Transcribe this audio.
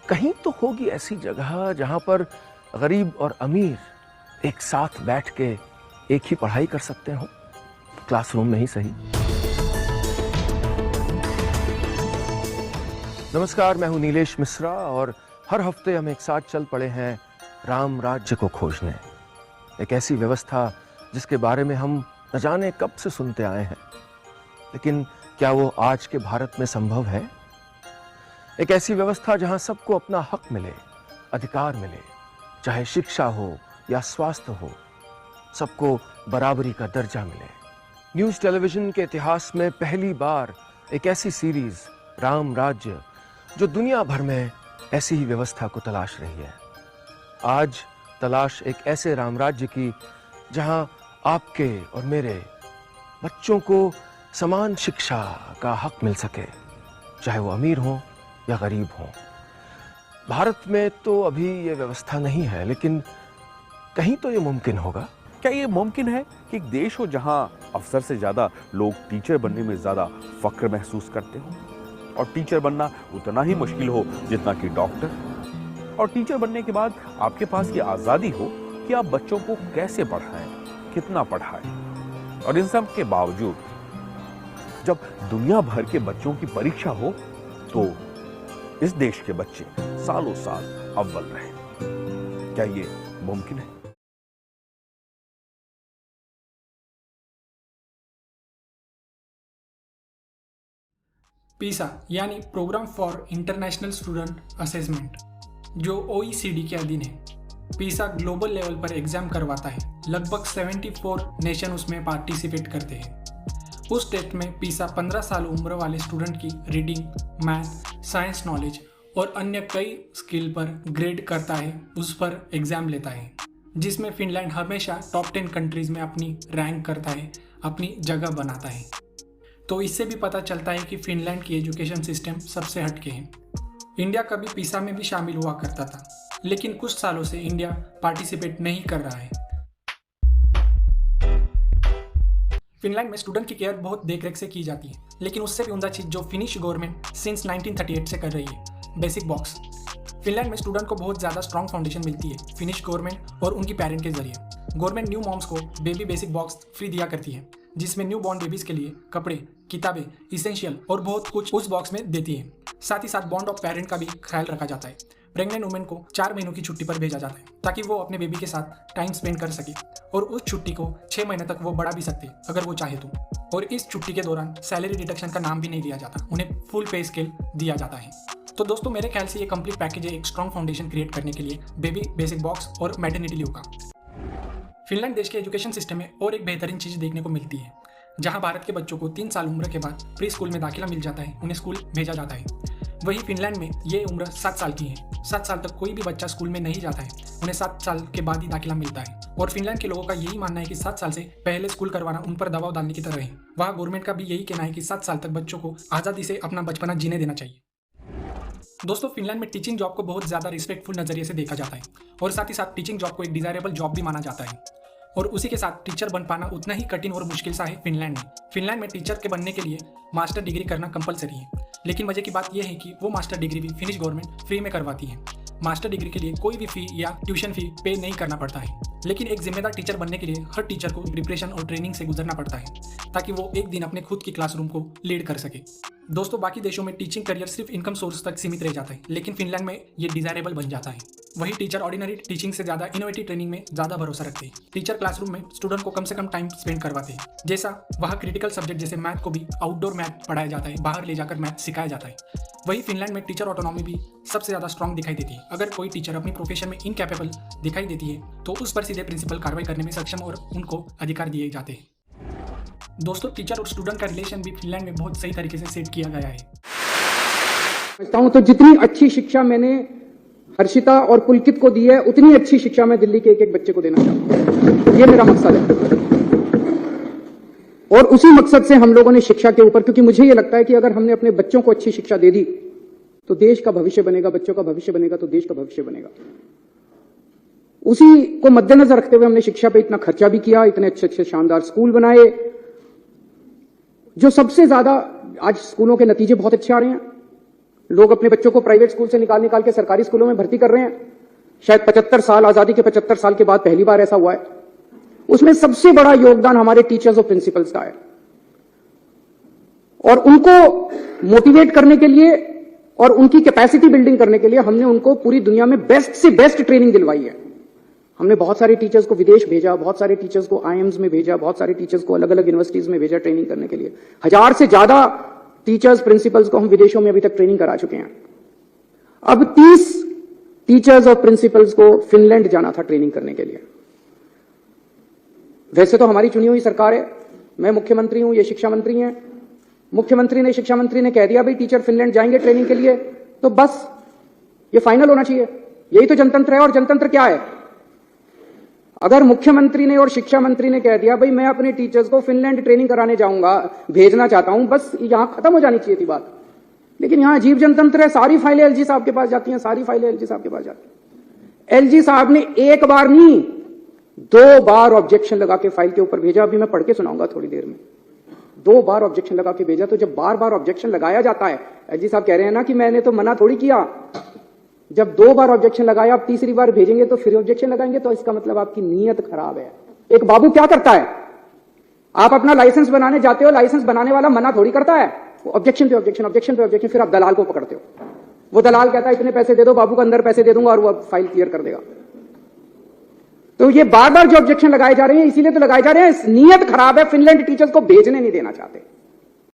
कहीं तो होगी ऐसी जगह जहां पर गरीब और अमीर एक साथ बैठ के एक ही पढ़ाई कर सकते हो, क्लासरूम में ही सही। नमस्कार, मैं हूं नीलेश मिश्रा और हर हफ्ते हम एक साथ चल पड़े हैं राम राज्य को खोजने। एक ऐसी व्यवस्था जिसके बारे में हम न जाने कब से सुनते आए हैं, लेकिन क्या वो आज के भारत में संभव है? एक ऐसी व्यवस्था जहां सबको अपना हक मिले, अधिकार मिले, चाहे शिक्षा हो या स्वास्थ्य हो, सबको बराबरी का दर्जा मिले। न्यूज़ टेलीविजन के इतिहास में पहली बार एक ऐसी सीरीज राम राज्य जो दुनिया भर में ऐसी ही व्यवस्था को तलाश रही है। आज तलाश एक ऐसे राम राज्य की जहां आपके और मेरे बच्चों को समान शिक्षा का हक मिल सके, चाहे वो अमीर हो या गरीब हो। भारत में तो अभी ये व्यवस्था नहीं है, लेकिन कहीं तो ये मुमकिन होगा। क्या ये मुमकिन है कि एक देश हो जहां अफसर से ज्यादा लोग टीचर बनने में ज्यादा फक्र महसूस करते हो, और टीचर बनना उतना ही मुश्किल हो जितना कि डॉक्टर, और टीचर बनने के बाद आपके पास ये आजादी हो कि आप बच्चों को कैसे पढ़ाएं, कितना पढ़ाएं, और इन सब के बावजूद जब दुनिया भर के बच्चों की परीक्षा हो तो इस देश के बच्चे सालों साल अव्वल रहे। क्या ये मुमकिन है? पीसा यानी programme for international student assessment, जो OECD के अधीन है। पीसा ग्लोबल लेवल पर एग्जाम करवाता है। लगभग 74 नेशन उसमें पार्टिसिपेट करते हैं। उस टेस्ट में पीसा 15 साल उम्र वाले स्टूडेंट की रीडिंग, मैथ, साइंस नॉलेज और अन्य कई स्किल पर ग्रेड करता है, उस पर एग्जाम लेता है, जिसमें फिनलैंड हमेशा टॉप 10 कंट्रीज में अपनी रैंक करता है, अपनी जगह बनाता है। तो इससे भी पता चलता है कि फिनलैंड की एजुकेशन सिस्टम सबसे हटके है। इंडिया कभी पीसा में भी शामिल हुआ करता था, लेकिन कुछ सालों से इंडिया पार्टिसिपेट नहीं कर रहा है। फिनलैंड में स्टूडेंट की केयर बहुत देखरेख से की जाती है, लेकिन उससे भी उम्दा चीज जो फिनिश गवर्नमेंट सिंस 1938 से कर रही है, बेसिक बॉक्स। फिनलैंड में स्टूडेंट को बहुत ज़्यादा स्ट्रॉन्ग फाउंडेशन मिलती है फिनिश गवर्नमेंट और उनकी पेरेंट के जरिए। गवर्नमेंट न्यू मॉम्स को बेबी बेसिक बॉक्स फ्री दिया करती है, जिसमें न्यू बॉर्न बेबीज के लिए कपड़े, किताबें, इसेंशियल और बहुत कुछ उस बॉक्स में देती है। साथ ही साथ बॉन्ड ऑफ पेरेंट का भी ख्याल रखा जाता है। प्रेग्नेंट वुमेन को 4 महीनों की छुट्टी पर भेजा जाता है, ताकि वो अपने बेबी के साथ टाइम स्पेंड कर सके, और उस छुट्टी को 6 महीने तक वो बढ़ा भी सकते अगर वो चाहे तो। और इस छुट्टी के दौरान सैलरी डिडक्शन का नाम भी नहीं लिया जाता, उन्हें फुल पे स्केल दिया जाता है। तो दोस्तों, मेरे ख्याल से ये कंप्लीट पैकेज है एक स्ट्रॉन्ग फाउंडेशन क्रिएट करने के लिए बेबी बेसिक बॉक्स और मैटरनिटी लीव का। फिनलैंड देश के एजुकेशन सिस्टम में और एक बेहतरीन चीज़ देखने को मिलती है, जहां भारत के बच्चों को 3 साल उम्र के बाद प्री स्कूल में दाखिला मिल जाता है, उन्हें स्कूल भेजा जाता है। वहीं फिनलैंड में ये उम्र 7 साल की है। 7 साल तक कोई भी बच्चा स्कूल में नहीं जाता है, उन्हें 7 साल के बाद ही दाखिला मिलता है। और फिनलैंड के लोगों का यही मानना है कि 7 साल से पहले स्कूल करवाना उन पर दबाव डालने की तरह है। वहाँ गवर्नमेंट का भी यही कहना है कि 7 साल तक बच्चों को आज़ादी से अपना बचपना जीने देना चाहिए। दोस्तों, फिनलैंड में टीचिंग जॉब को बहुत ज़्यादा रिस्पेक्टफुल नज़रिए से देखा जाता है, और साथ ही साथ टीचिंग जॉब को एक डिजायरेबल जॉब भी माना जाता है। और उसी के साथ टीचर बन पाना उतना ही कठिन और मुश्किल सा है फिनलैंड में। फिनलैंड में टीचर के बनने के लिए मास्टर डिग्री करना कंपलसरी है, लेकिन मजे की बात यह है कि वो मास्टर डिग्री भी फिनिश गवर्नमेंट फ्री में करवाती है। मास्टर डिग्री के लिए कोई भी फी या ट्यूशन फी पे नहीं करना पड़ता है, लेकिन एक जिम्मेदार टीचर बनने के लिए हर टीचर को प्रिपरेशन और ट्रेनिंग से गुजरना पड़ता है, ताकि वो एक दिन अपने खुद की क्लासरूम को लीड कर सके। दोस्तों, बाकी देशों में टीचिंग करियर सिर्फ इनकम सोर्स तक सीमित रह जाता है, लेकिन फिनलैंड में ये डिजायरेबल बन जाता है। वही टीचर ऑर्डिनरी टीचिंग से ज़्यादा इनोवेटिव ट्रेनिंग में ज़्यादा भरोसा रखते हैं। टीचर क्लासरूम में स्टूडेंट को कम से कम टाइम स्पेंड करवाते हैं, जैसा वहाँ क्रिटिकल सब्जेक्ट जैसे मैथ को भी आउटडोर मैथ पढ़ाया जाता है, बाहर ले जाकर मैथ सिखाया जाता है। वही फिनलैंड में टीचर ऑटोनॉमी भी सबसे ज़्यादा स्ट्रॉन्ग दिखाई देती है। अगर कोई टीचर अपनी प्रोफेशन में इनकैपेबल दिखाई देती है तो उस पर सीधे प्रिंसिपल कार्रवाई करने में सक्षम और उनको अधिकार दिए जाते हैं। दोस्तों, टीचर और स्टूडेंट का रिलेशन भी फिनलैंड में बहुत सही तरीके से सेट किया गया है। तो जितनी अच्छी शिक्षा मैंने हर्षिता और पुलकित को दी है, उतनी अच्छी शिक्षा मैं दिल्ली के एक एक बच्चे को देना चाहता हूं। ये मेरा मकसद है, और उसी मकसद से हम लोगों ने शिक्षा के ऊपर, क्योंकि मुझे ये लगता है कि अगर हमने अपने बच्चों को अच्छी शिक्षा दे दी तो देश का भविष्य बनेगा, बच्चों का भविष्य बनेगा तो देश का भविष्य बनेगा। उसी को मद्देनजर रखते हुए हमने शिक्षा पे इतना खर्चा भी किया, इतने अच्छे अच्छे शानदार स्कूल बनाए। जो सबसे ज्यादा आज स्कूलों के नतीजे बहुत अच्छे आ रहे हैं, लोग अपने बच्चों को प्राइवेट स्कूल से निकाल निकाल के सरकारी स्कूलों में भर्ती कर रहे हैं। शायद 75 साल, आजादी के 75 साल के बाद पहली बार ऐसा हुआ है। उसमें सबसे बड़ा योगदान हमारे टीचर्स और प्रिंसिपल्स का है। और उनको मोटिवेट करने के लिए और उनकी कैपेसिटी बिल्डिंग करने के लिए हमने उनको पूरी दुनिया में बेस्ट से बेस्ट ट्रेनिंग दिलवाई है। हमने बहुत सारे टीचर्स को विदेश भेजा, बहुत सारे टीचर्स को आईएम्स में भेजा, बहुत सारे टीचर्स को अलग अलग यूनिवर्सिटीज में भेजा ट्रेनिंग करने के लिए। 1000 से ज्यादा टीचर्स, प्रिंसिपल्स को हम विदेशों में अभी तक ट्रेनिंग करा चुके हैं। अब 30 टीचर्स और प्रिंसिपल्स को फिनलैंड जाना था ट्रेनिंग करने के लिए। वैसे तो हमारी चुनी हुई सरकार है, मैं मुख्यमंत्री हूं, ये शिक्षा मंत्री हैं। मुख्यमंत्री ने, शिक्षा मंत्री ने कह दिया भाई टीचर फिनलैंड जाएंगे ट्रेनिंग के लिए, तो बस ये फाइनल होना चाहिए। यही तो जनतंत्र है। और जनतंत्र क्या है? अगर मुख्यमंत्री ने और शिक्षा मंत्री ने कह दिया भाई मैं अपने टीचर्स को फिनलैंड ट्रेनिंग कराने जाऊंगा, भेजना चाहता हूं, बस यहां खत्म हो जानी चाहिए थी बात। लेकिन यहां अजीब जनतंत्र है। सारी फाइलें एलजी साहब के पास जाती हैं, सारी फाइलें एलजी साहब के पास जाती हैं। एलजी साहब ने एक बार नहीं 2 बार ऑब्जेक्शन लगा के फाइल के ऊपर भेजा। अभी मैं पढ़ के सुनाऊंगा थोड़ी देर में। 2 बार ऑब्जेक्शन लगा के भेजा। तो जब बार बार ऑब्जेक्शन लगाया जाता है, एलजी साहब कह रहे हैं ना कि मैंने तो मना थोड़ी किया। जब 2 बार ऑब्जेक्शन लगाया, आप तीसरी बार भेजेंगे तो फिर ऑब्जेक्शन लगाएंगे, तो इसका मतलब आपकी नीयत खराब है। एक बाबू क्या करता है? आप अपना लाइसेंस बनाने जाते हो, लाइसेंस बनाने वाला मना थोड़ी करता है, ऑब्जेक्शन पे ऑब्जेक्शन, ऑब्जेक्शन पे ऑब्जेक्शन, फिर आप दलाल को पकड़ते हो। वो दलाल कहता है इतने पैसे दे दो, बाबू को अंदर पैसे दे दूंगा और वो फाइल क्लियर कर देगा। तो ये बार बार जो ऑब्जेक्शन लगाए जा रहे हैं, इसीलिए तो लगाए जा रहे हैं, नीयत खराब है। फिनलैंड टीचर्स को भेजने नहीं देना चाहते।